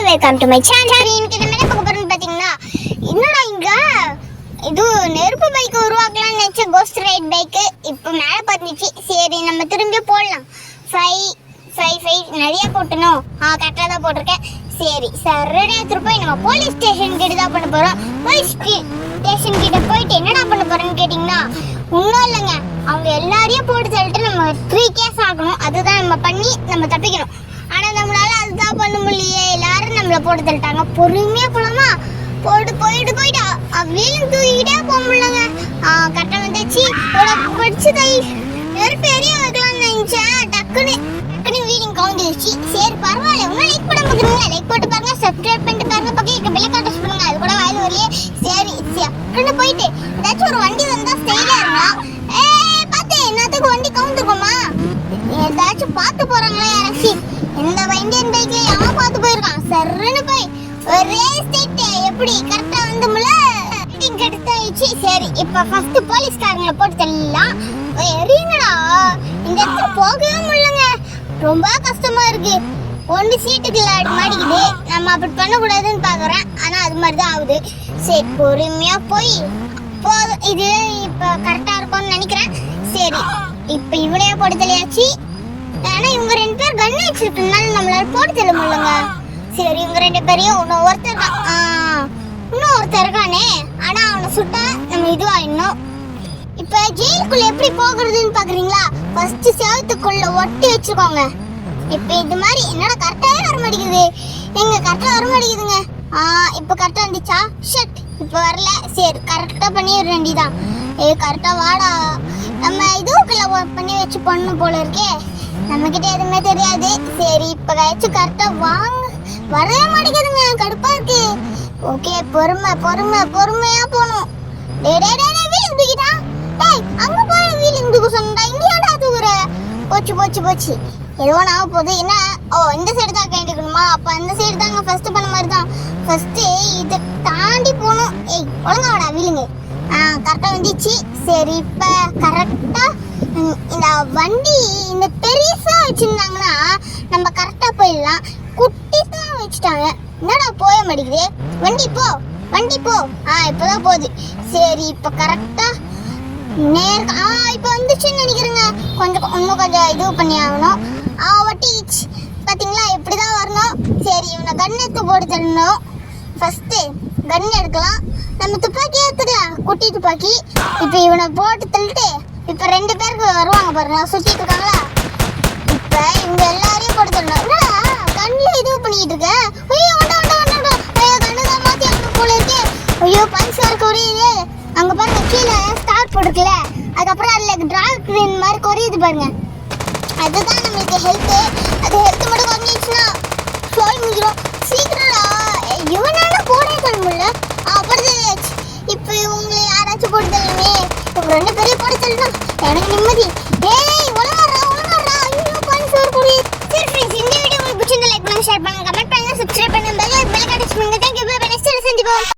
Welcome to my channel. இன்னைக்கு நம்ம என்ன பார்க்க போறோம்னு பாத்தீங்கன்னா, என்னடா இங்க இது நெருப்பு பைக் உருவாக்கலாம்னு நினைச்ச கோஸ்ட் ரைட் பைக் இப்போ மேல பார்த்துச்சு. சரி நம்ம திரும்பி போடலாம். 5 நிறைய போட்டணும். கரெக்டா தான் போட்டிருக்கேன். சரி சரடா எடுத்துட்டு போய் நம்ம போலீஸ் ஸ்டேஷன் கிட்ட தான் பண்ண போறோம். போலீஸ் ஸ்டேஷன் கிட்ட போயிட்டு என்னடா பண்ண போறோம்னு கேட்டீங்கன்னா, ஒன்றும் இல்லைங்க, அவங்க எல்லாரையும் போட்டு தள்ளிட்டு நம்ம 3 கேஸ் ஆகணும். அதுதான் நம்ம பண்ணி நம்ம தப்பிக்கணும். ஆனா நம்மளால அதுதான் பண்ண முடியலையே, எல்லாரும் நம்மள போட்டு தள்ளிட்டாங்க. பொறுமையா போலாமா? போயிட்டு வீலும் தூக்கிட்டே போக முடியலங்க. கரெக்டா வந்துச்சு. படிச்சு நெருப்பு எரிய வைக்கலாம்னு நினைச்சேன். டக்குன்னு வீலிங் கவுந்துருச்சு. சரி பரவாயில்ல, இன்னும் லைக் பண்ண முடியுங்க. லைக் போட்டு பாருங்க, சப்ஸ்கிரைப் பண்ணிட்டு பாருங்க, பக்கம் பெல் காட்டஸ் பண்ணுங்க. அது கூட வாயில் வரலையே. சரி டக்குன்னு போயிட்டு ஏதாச்சும் ஒரு வண்டி வந்தா ஸ்டைலா இருக்கலாம். பார்த்து என்னத்துக்கு வண்டி கவுந்துருக்கோமா? ஏதாச்சும் பார்த்து போறாங்களா யாராச்சும்? இந்த இந்தியன் பைக்ல அவன் பார்த்து போயிருக்கான். சர்ன்னு போய் ஒரே ஸ்டேட் எப்படி கரெக்டா வந்துமுல மீட்டிங் எடுத்தாச்சு. சரி இப்போ ஃபர்ஸ்ட் போலீஸ்காரங்களை போட்டு தள்ளலாம். எரியங்கடா, இந்த இடத்துல போகவே முடியலங்க. ரொம்ப கஷ்டமா இருக்கு. ஒன்று சீட்டுக்குள்ள மாட்டிக்குது. நம்ம அப்படி பண்ணக்கூடாதுன்னு பாக்குறேன், ஆனா அது மாதிரி தான் ஆகுது. சரி பொறுமையா போய் போதும். இது இப்போ கரெக்டா இருக்கும்னு நினைக்கிறேன். சரி இப்போ இவனையே போட்டு தள்ளியாச்சு. ஆனா இவங்க 2 பேர் கன் வச்சிருக்கனால நம்மளால போட்டு தள்ள முடியலங்க. சரி இவங்க 2 பேரையும் இன்னும் ஒருத்தர் இருக்கானே, ஆனா அவனை சுட்டா நம்ம இதுவாயிடணும். இப்ப ஜெயிலுக்குள்ள எப்படி போகிறதுன்னு பாக்குறீங்களா? ஃபர்ஸ்ட் செவத்துக்குள்ள ஒட்டி வச்சுக்கோங்க. இப்ப இது மாதிரி என்னோட கரெக்டாவே வர மாட்டேங்குது. எங்க கரெக்டா வர மாட்டேங்குதுங்க. இப்ப கரெக்டா வந்துச்சா? ஷட் இப்ப வரல. சரி கரெக்டா பண்ணி வேண்டிதான். கரெக்டா வாடா. நம்ம இதுக்குள்ள பண்ணி வச்சு பண்ணணும் போல இருக்கே. நம்ம கிட்ட எதுவுமே தெரியாது. சரி இப்ப கழிச்சு கரெக்டா வரவே மாட்டேங்குதுங்க. கடுப்பா இருக்கு. ஓகே பொறுமையா போகணும். வீலிங் தூக்கிட்டா. அங்க போய் வீலிங் தூக்க சொன்னா இங்கேடா தூக்குற? போச்சு ஏதோ நான் போகுது. என்ன இந்த சைடு தான் கேட்டுக்கணுமா? அப்ப அந்த சைடு தாங்க ஃபர்ஸ்ட் பண்ண மாதிரி தான். ஃபர்ஸ்ட் இதை தாண்டி போகணும். ஒழுங்கா வாடா வீலிங்க. கரெக்டா வந்துச்சு. சரி இப்ப கரெக்டா இந்த வண்டி இந்த பெருசா வச்சிருந்தாங்கன்னா நம்ம கரெக்டா போயிடலாம். குட்டி தான் வச்சுட்டாங்க. என்னடா போய மாட்டேங்குது வண்டி? போ. இப்பதான் போகுது. சரி இப்ப கரெக்டா இப்ப வந்துச்சுன்னு நினைக்கிறேங்க. இன்னும் கொஞ்சம் இது பண்ணி ஆகணும். ஒட்டிச்சு பாத்தீங்களா? இப்படிதான் வரணும். சரி இவனை கன் எடுத்து போட்டு தரணும். ஃபர்ஸ்ட் கன் எடுக்கலாம். நம்ம துப்பாக்கி எடுத்துக்கலாம், குட்டி துப்பாக்கி. இப்ப இவனை போட்டு தள்ளிட்டு இப்ப 2 பேருக்கு வருவாங்க பாருங்க, சுத்திட்டு இருக்காங்களா? இப்ப இவங்க எல்லாரையும் போட்டு தள்ளணும். கண்ணுல இது பண்ணிட்டு இருக்க. ஐயோ கண்ணுதான் மாத்தி அங்க போல இருக்கு. ஐயோ பல்சார் கொரியுது. அங்க பாருங்க கீழே ஸ்டார்ட் போட்டுருக்குல, அதுக்கப்புறம் அதுல டிராக் கிரீன் மாதிரி கொரியுது பாருங்க. அதுதான் நம்மளுக்கு ஹெல்த். அது ஹெல்த் மட்டும் குறைஞ்சிச்சுன்னா சோல் முடிஞ்சிடும். சீக்கிரம்டா. இவனால போடே தள்ள முடியல. படுத்து இப்போ இவங்களை யாராச்சும் போட்டு தள்ளுமே. இப்போ 2 பேரையும் போட்டு தள்ளணும். எனக்கு நிம்மதி.